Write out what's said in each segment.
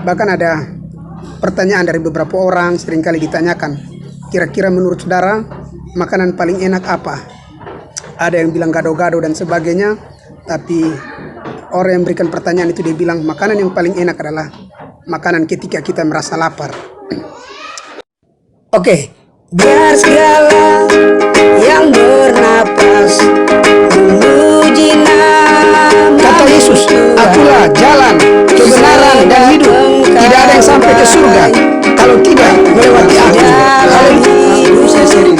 Bahkan ada pertanyaan dari beberapa orang seringkali ditanyakan, kira-kira menurut saudara makanan paling enak apa? Ada yang bilang gado-gado dan sebagainya, tapi orang yang berikan pertanyaan itu dia bilang makanan yang paling enak adalah makanan ketika kita merasa lapar. Oke, biar segala yang bernapas memuji nama kata Yesus, akulah jalan, kebenaran dan hidup. Tidak ada yang sampai ke surga kalau tidak melewati aku. Haleluya. Saya sering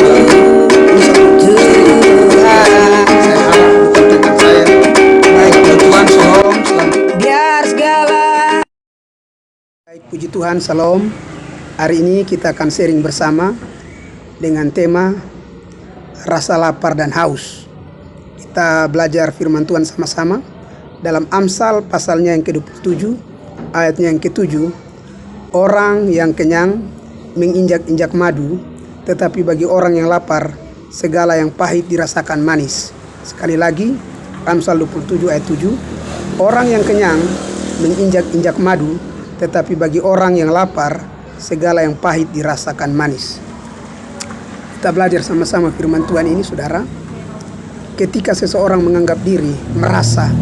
Baik, puji Tuhan, salam. Hari ini kita akan sharing bersama dengan tema rasa lapar dan haus. Kita belajar firman Tuhan sama-sama dalam Amsal pasalnya yang ke-27, ayatnya yang ke-7. Orang yang kenyang menginjak-injak madu, tetapi bagi orang yang lapar, segala yang pahit dirasakan manis. Sekali lagi, Amsal 27 ayat 7. Orang yang kenyang menginjak-injak madu, tetapi bagi orang yang lapar, segala yang pahit dirasakan manis. Kita belajar sama-sama firman Tuhan ini, saudara. Ketika seseorang menganggap diri, merasa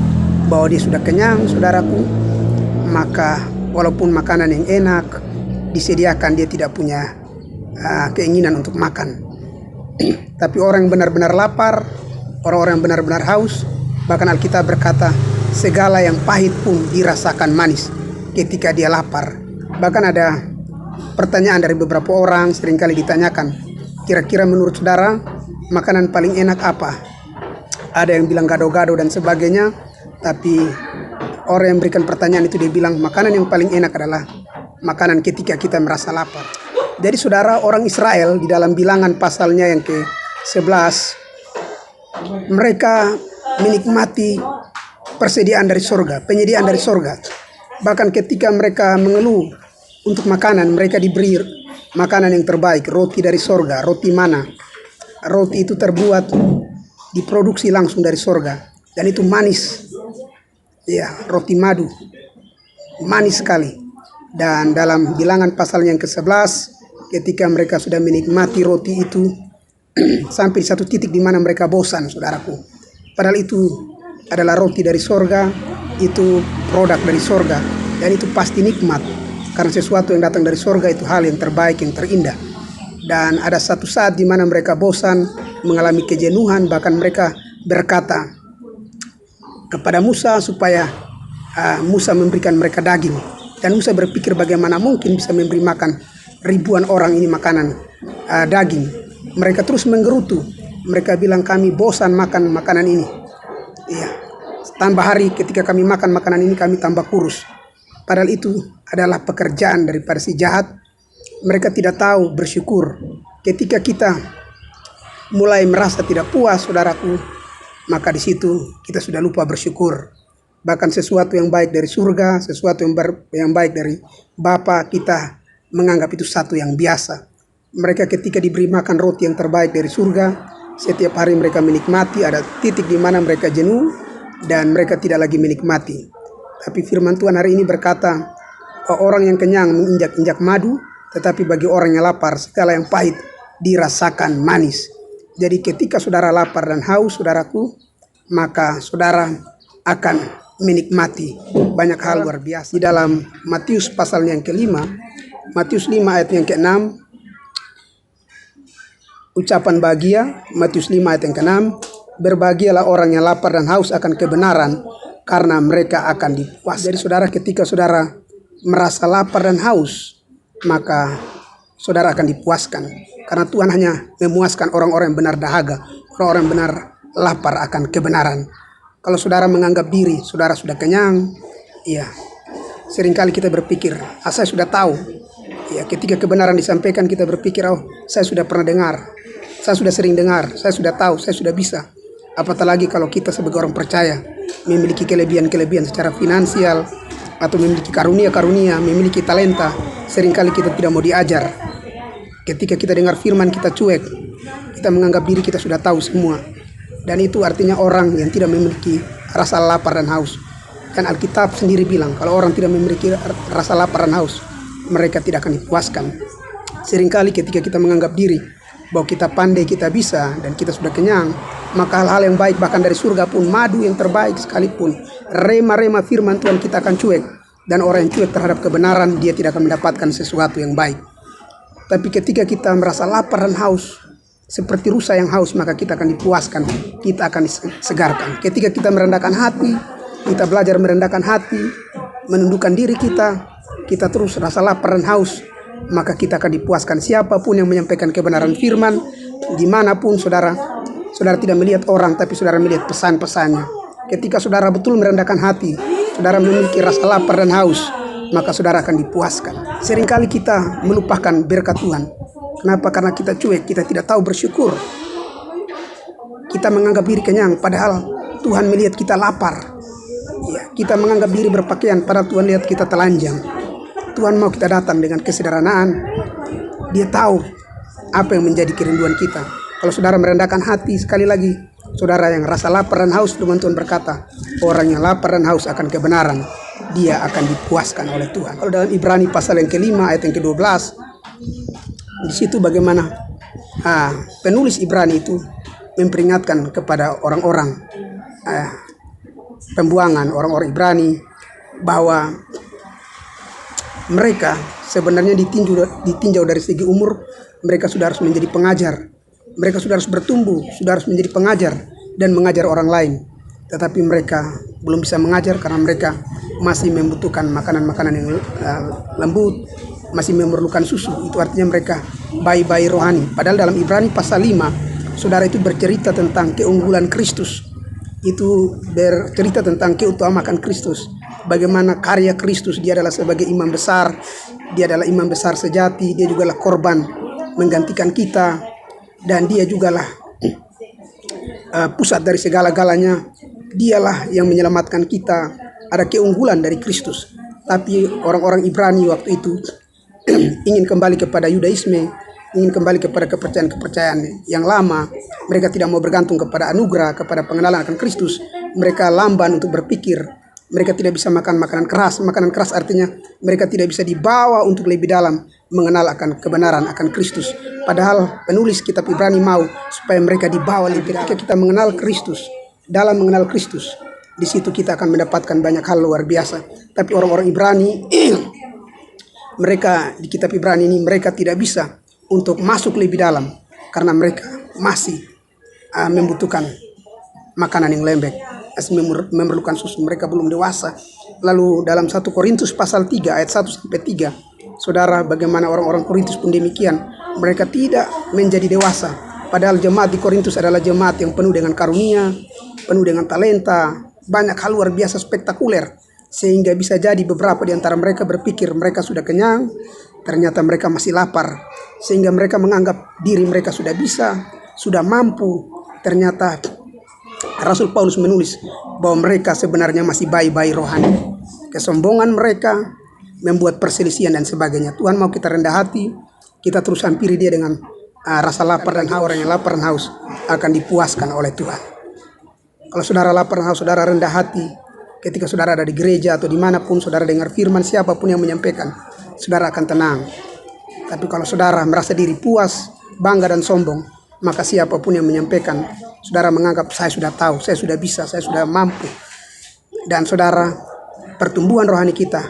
bahwa dia sudah kenyang, saudaraku, maka walaupun makanan yang enak disediakan, dia tidak punya keinginan untuk makan. Tapi orang yang benar-benar lapar, orang-orang yang benar-benar haus, bahkan Alkitab berkata, segala yang pahit pun dirasakan manis ketika dia lapar. Bahkan ada pertanyaan dari beberapa orang seringkali ditanyakan, kira-kira menurut saudara makanan paling enak apa? Ada yang bilang gado-gado dan sebagainya, tapi orang yang berikan pertanyaan itu dia bilang makanan yang paling enak adalah makanan ketika kita merasa lapar. Jadi saudara, orang Israel di dalam Bilangan pasalnya yang ke-11, mereka menikmati persediaan dari sorga, penyediaan dari sorga. Bahkan ketika mereka mengeluh untuk makanan, mereka diberi makanan yang terbaik, roti dari sorga, roti mana. Roti itu terbuat, diproduksi langsung dari sorga, dan itu manis. Ya, roti madu, manis sekali. Dan dalam Bilangan pasal yang ke-11, ketika mereka sudah menikmati roti itu, sampai satu titik di mana mereka bosan, saudaraku. Padahal itu adalah roti dari sorga, itu produk dari sorga, dan itu pasti nikmat. Karena sesuatu yang datang dari sorga itu hal yang terbaik, yang terindah. Dan ada satu saat di mana mereka bosan, mengalami kejenuhan, bahkan mereka berkata kepada Musa supaya Musa memberikan mereka daging. Dan Musa berpikir bagaimana mungkin bisa memberi makan ribuan orang ini makanan daging. Mereka terus menggerutu. Mereka bilang, kami bosan makan makanan ini. Iya, tambah hari ketika kami makan makanan ini kami tambah kurus. Padahal itu adalah pekerjaan daripada si jahat. Mereka tidak tahu bersyukur. Ketika kita mulai merasa tidak puas, saudaraku, maka di situ kita sudah lupa bersyukur. Bahkan sesuatu yang baik dari surga, sesuatu yang baik dari Bapa, kita menganggap itu satu yang biasa. Mereka ketika diberi makan roti yang terbaik dari surga, setiap hari mereka menikmati. Ada titik di mana mereka jenuh dan mereka tidak lagi menikmati. Tapi firman Tuhan hari ini berkata, orang yang kenyang menginjak-injak madu, tetapi bagi orang yang lapar, segala yang pahit dirasakan manis. Jadi ketika saudara lapar dan haus, saudaraku, maka saudara akan menikmati banyak hal luar biasa. Di dalam Matius pasalnya yang ke-5, Matius 5 ayat yang ke-6, ucapan bahagia, Matius 5 ayat yang ke-6, berbahagialah orang yang lapar dan haus akan kebenaran, karena mereka akan dipuaskan. Jadi saudara, ketika saudara merasa lapar dan haus, maka saudara akan dipuaskan. Karena Tuhan hanya memuaskan orang-orang yang benar dahaga, orang-orang yang benar lapar akan kebenaran. Kalau saudara menganggap diri saudara sudah kenyang, ya seringkali kita berpikir, saya sudah tahu. Ya, ketika kebenaran disampaikan kita berpikir, saya sudah pernah dengar, saya sudah sering dengar, saya sudah tahu, saya sudah bisa. Apatah lagi kalau kita sebagai orang percaya memiliki kelebihan-kelebihan secara finansial, atau memiliki karunia-karunia, memiliki talenta, seringkali kita tidak mau diajar. Ketika kita dengar firman kita cuek, kita menganggap diri kita sudah tahu semua. Dan itu artinya orang yang tidak memiliki rasa lapar dan haus. Dan Alkitab sendiri bilang kalau orang tidak memiliki rasa lapar dan haus, mereka tidak akan dipuaskan. Seringkali ketika kita menganggap diri bahwa kita pandai, kita bisa, dan kita sudah kenyang, maka hal-hal yang baik bahkan dari surga pun, madu yang terbaik sekalipun, rema-rema firman Tuhan, kita akan cuek. Dan orang yang cuek terhadap kebenaran, dia tidak akan mendapatkan sesuatu yang baik. Tapi ketika kita merasa lapar dan haus, seperti rusa yang haus, maka kita akan dipuaskan, kita akan disegarkan. Ketika kita merendahkan hati, kita belajar merendahkan hati, menundukkan diri kita terus rasa lapar dan haus, maka kita akan dipuaskan. Siapapun yang menyampaikan kebenaran firman, dimanapun saudara tidak melihat orang, tapi saudara melihat pesan-pesannya. Ketika saudara betul merendahkan hati, saudara memiliki rasa lapar dan haus, maka saudara akan dipuaskan. Seringkali kita melupakan berkat Tuhan. Kenapa? Karena kita cuek, kita tidak tahu bersyukur. Kita menganggap diri kenyang, padahal Tuhan melihat kita lapar. Ya, kita menganggap diri berpakaian, padahal Tuhan lihat kita telanjang. Tuhan mau kita datang dengan kesederhanaan. Dia tahu apa yang menjadi kerinduan kita. Kalau saudara merendahkan hati, sekali lagi, saudara yang rasa lapar dan haus, firman Tuhan berkata, orang yang lapar dan haus akan kebenaran, dia akan dipuaskan oleh Tuhan. Kalau dalam Ibrani pasal yang ke-5 ayat yang ke-12, di situ bagaimana penulis Ibrani itu memperingatkan kepada orang-orang pembuangan, orang-orang Ibrani, bahwa mereka sebenarnya ditinjau dari segi umur. Mereka sudah harus menjadi pengajar, mereka sudah harus bertumbuh, sudah harus menjadi pengajar dan mengajar orang lain. Tetapi mereka belum bisa mengajar karena mereka masih membutuhkan makanan-makanan yang lembut, masih memerlukan susu. Itu artinya mereka bayi-bayi rohani. Padahal dalam Ibrani pasal 5, saudara, itu bercerita tentang keunggulan Kristus. Itu bercerita tentang keutamaan Kristus. Bagaimana karya Kristus, dia adalah sebagai imam besar. Dia adalah imam besar sejati. Dia juga lah korban menggantikan kita. Dan dia juga lah pusat dari segala-galanya. Dialah yang menyelamatkan kita. Ada keunggulan dari Kristus. Tapi orang-orang Ibrani waktu itu ingin kembali kepada Yudaisme, ingin kembali kepada kepercayaan yang lama. Mereka tidak mau bergantung kepada anugerah, kepada pengenalan akan Kristus. Mereka lamban untuk berpikir. Mereka tidak bisa makan makanan keras. Makanan keras artinya mereka tidak bisa dibawa untuk lebih dalam mengenal akan kebenaran akan Kristus. Padahal penulis kitab Ibrani mau supaya mereka dibawa lebih dalam. Ketika kita mengenal Kristus, dalam mengenal Kristus, di situ kita akan mendapatkan banyak hal luar biasa. Tapi orang-orang Ibrani mereka di kitab Ibrani ini mereka tidak bisa untuk masuk lebih dalam karena mereka masih membutuhkan makanan yang lembek, masih memerlukan susu. Mereka belum dewasa. Lalu dalam 1 Korintus pasal 3 ayat 1-3, saudara, bagaimana orang-orang Korintus pun demikian. Mereka tidak menjadi dewasa. Padahal jemaat di Korintus adalah jemaat yang penuh dengan karunia, penuh dengan talenta, banyak hal luar biasa spektakuler. Sehingga bisa jadi beberapa di antara mereka berpikir mereka sudah kenyang, ternyata mereka masih lapar. Sehingga mereka menganggap diri mereka sudah bisa, sudah mampu. Ternyata Rasul Paulus menulis bahwa mereka sebenarnya masih bayi-bayi rohani. Kesombongan mereka membuat perselisihan dan sebagainya. Tuhan mau kita rendah hati, kita terus hampiri dia dengan rasa lapar dan haus. Orang yang lapar dan haus akan dipuaskan oleh Tuhan. Kalau saudara lapar dan haus, saudara rendah hati. Ketika saudara ada di gereja atau dimanapun saudara dengar firman, siapapun yang menyampaikan, saudara akan tenang. Tapi kalau saudara merasa diri puas, bangga dan sombong, maka siapapun yang menyampaikan, saudara menganggap saya sudah tahu, saya sudah bisa, saya sudah mampu. Dan saudara, pertumbuhan rohani kita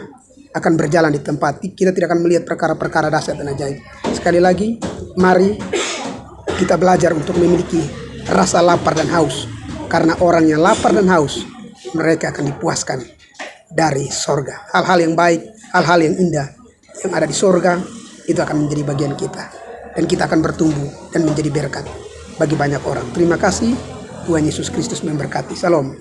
akan berjalan di tempat. Kita tidak akan melihat perkara-perkara dahsyat dan ajaib. Sekali lagi, mari kita belajar untuk memiliki rasa lapar dan haus. Karena orang yang lapar dan haus, mereka akan dipuaskan dari sorga. Hal-hal yang baik, hal-hal yang indah yang ada di sorga, itu akan menjadi bagian kita. Dan kita akan bertumbuh dan menjadi berkat bagi banyak orang. Terima kasih. Tuhan Yesus Kristus memberkati. Salam.